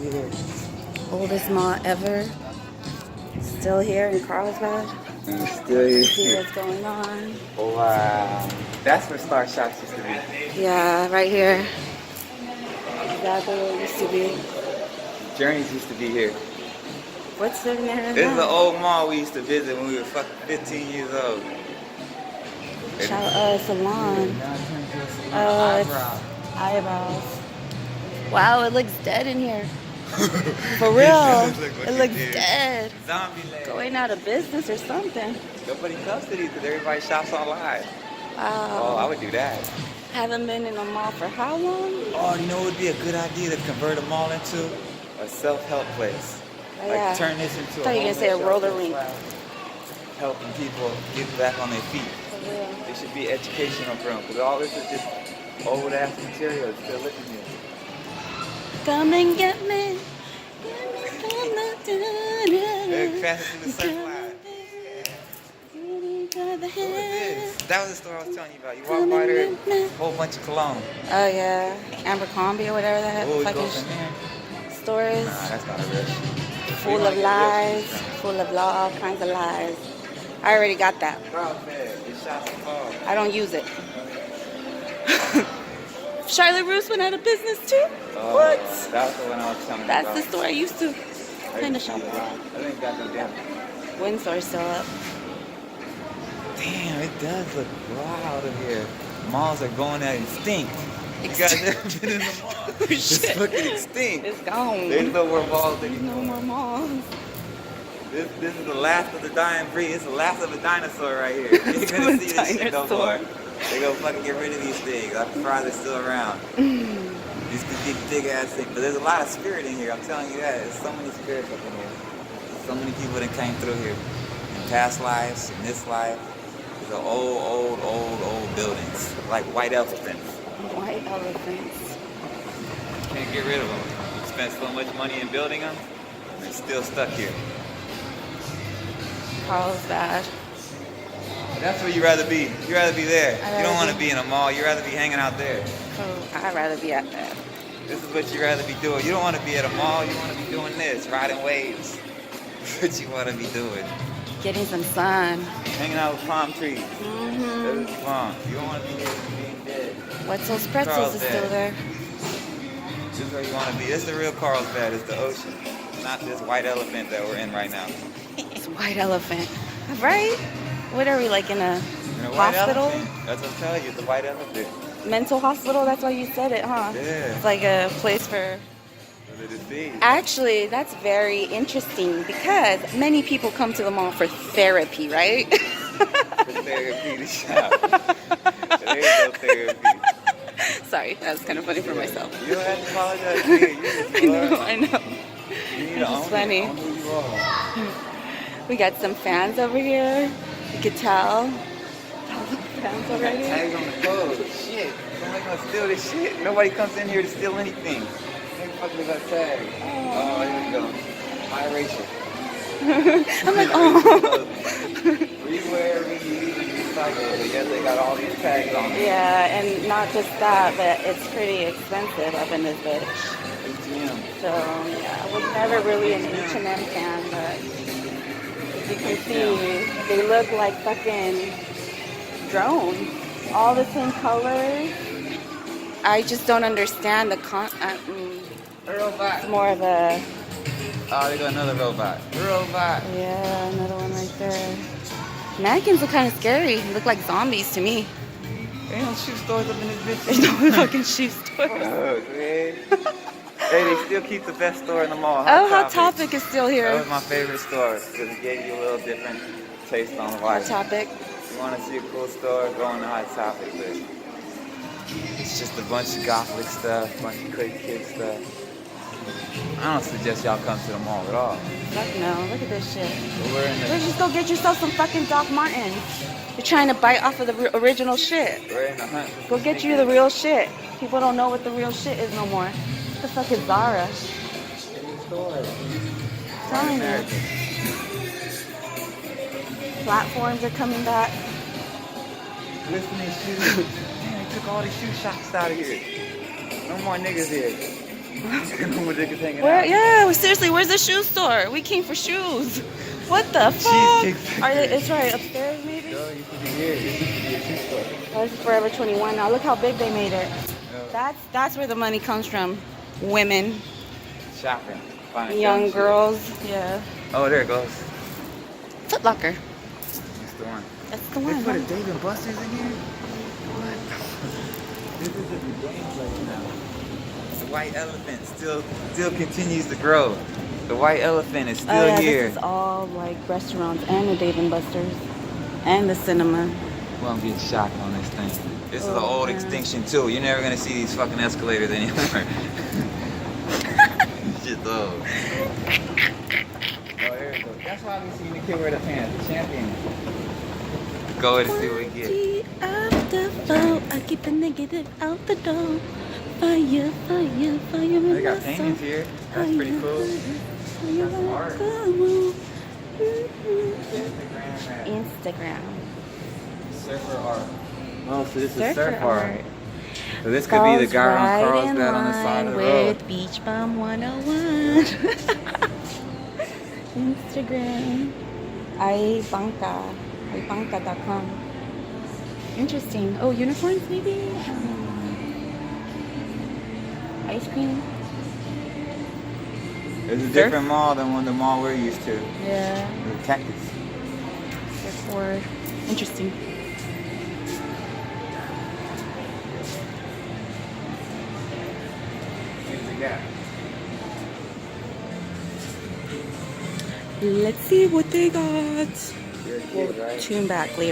Here. Oldest mall ever. Still here in Carlsbad. And still See here. what's going on. Wow. That's where Star Shops used to be. Yeah, right here. Exactly where it used to be. Journeys used to be here. What's in there This is the now? old mall we used to visit when we were fucking 15 years old. Salon. Now it turned to a salon. It's Eyebrow. eyebrows. Wow, it looks dead in here. For It real. does look It fucking looks dead. dead. Zombie land. Going out of business or something. Nobody comes to these because everybody shops online. Wow. Oh, I would do that. Haven't been in a mall for how long? Oh, you know what would be a good idea to convert a mall into? A self-help place. Oh, Like yeah. turn this into I thought you were gonna say a roller rink. Helping people get back on their feet. For real. It should be educational for them because all this is just old ass material. It's still looking here. Come and get me. They're passing through the surf line. What was this? That was the store I was telling you about. You walk by there, a whole bunch of cologne. Oh yeah, Abercrombie or whatever that Oh, it fucking goes in there. store is. Nah, that's not a real shit. Full of lies, full of all kinds of lies. I already got that. Carlsbad, your shots are fall. I don't use it. Charlotte Russe went out of business too? What? That was the one I was telling you That's about. the store I used to kind of shop I at. think got no damn. Windsor's still up. Damn, it does look wild in here. Malls are going at extinct. You guys ever been in the mall? It's fucking extinct. It's gone. There's no more malls There's no anymore. more malls. This is the last of the dying breed. It's the last of a dinosaur right here. You're gonna see this shit no more. They gonna fucking get rid of these things. I'm surprised they're still around. These could be big ass things. But there's a lot of spirit in here, I'm telling you that. There's so many spirits up in here. So many people that came through here. In past lives, in this life. These are old buildings. Like white elephants. White elephants. Can't get rid of them. You spent so much money in building them, they're still stuck here. Carlsbad. That's where you'd rather be. You'd rather be there. I'd You don't rather want to be in a mall. You'd rather be hanging out there. Oh, I'd rather be at that. This is what you'd rather be doing. You don't want to be at a mall. You want to be doing this, riding waves. That's what you want to be doing. Getting some sun. Hanging out with palm trees. Mm-hmm. That is fun. You don't want to be here being dead. Wetzel's Pretzels is still there. This is where you want to be. This is the real Carlsbad. It's the ocean. Not this white elephant that we're in right now. It's white elephant. Right? What are we, like in a White hospital? elephant. That's what I'm telling you. It's the white elephant. Mental hospital? That's why you said it, huh? Yeah. It's like a place for... For the deceased. Actually, that's very interesting because many people come to the mall for therapy, right? For therapy to shop. There is no therapy. Sorry, that was kind of funny for myself. You don't have to apologize to me. You just I know. You need It's to own just funny. Own who you are. We got some fans over here. You could tell. Fans already. Tags on the clothes. Shit. Somebody gonna steal this shit. Nobody comes in here to steal anything. They fucking got tags. Oh, here we go. High racial. I'm like, oh. We wear, reuse, and recycle, but yet they got all these tags on them. Yeah, and not just that, but it's pretty expensive up in this bitch. ATM. So, yeah, I was never really an H&M fan, but as you can see, they look like fucking drones. All the same colors. I just don't understand the A robot. it's more of a, Oh, they got another robot. Robot. yeah, another one right there. Mannequins look kind of scary. They look like zombies to me. Ain't no shoe stores up in this bitch. There's no fucking shoe stores. Fuck, man. Hey, they still keep the best store in the mall. Hot Topic is still That here. was my favorite store because it gave you a little different taste on Hot life. Topic. If you want to see a cool store, go on to Hot Topic. But it's just a bunch of gothic stuff, a bunch of crazy kid stuff. I don't suggest y'all come to the mall at all. Fuck no, look at this shit. But we're in Let's just go get yourself some fucking Doc Martens. You're trying to bite off of the original shit. we're in the hunt. Go get you the real shit. People don't know what the real shit is no more. What the fuck is Zara? Telling you. Platforms are coming back. Listening shoes. Man, they took all the shoe shops out of here. No more niggas here. Where? Yeah, seriously, where's the shoe store? We came for shoes. What the fuck? Are they? It's right upstairs, maybe. No, you should be here. This used to be a shoe store. Oh, this is Forever 21 now. Look how big they made it. That's where the money comes from. Women, Shopping. Finding young dumb shit. girls. Yeah. Oh, there it goes. Foot Locker. That's the one. That's the They one. put a Huh? Dave and Buster's in here? What the This is a game place now. The white elephant still continues to grow. The white elephant is still Oh yeah, here. this is all like restaurants and the Dave and Buster's and the cinema. Well, I'm getting shocked on this thing. This is an Oh, old man. extinction too. You're never gonna see these fucking escalators anymore. Shit's old. Oh, here it goes. That's why we seen the kid wear the pants. The champion. Go ahead and see what we get. After four, I keep the negative out the door. Fire, fire, fire. They got paintings here. That's pretty cool. That's art. Instagram. Surfer art. Oh, so this is Surfer surf art. art. So this could be the guy on Falls right Carlsbad on the side in of the line road. with Beach Bum 101. Instagram. ibanka.com. Interesting. Oh, unicorns maybe? Ice cream. It's a different mall than the mall we're used to. Yeah. The cactus. Surfboard. Interesting. Here's the gap. Let's see what they got. You're a kid, right? Tune back later.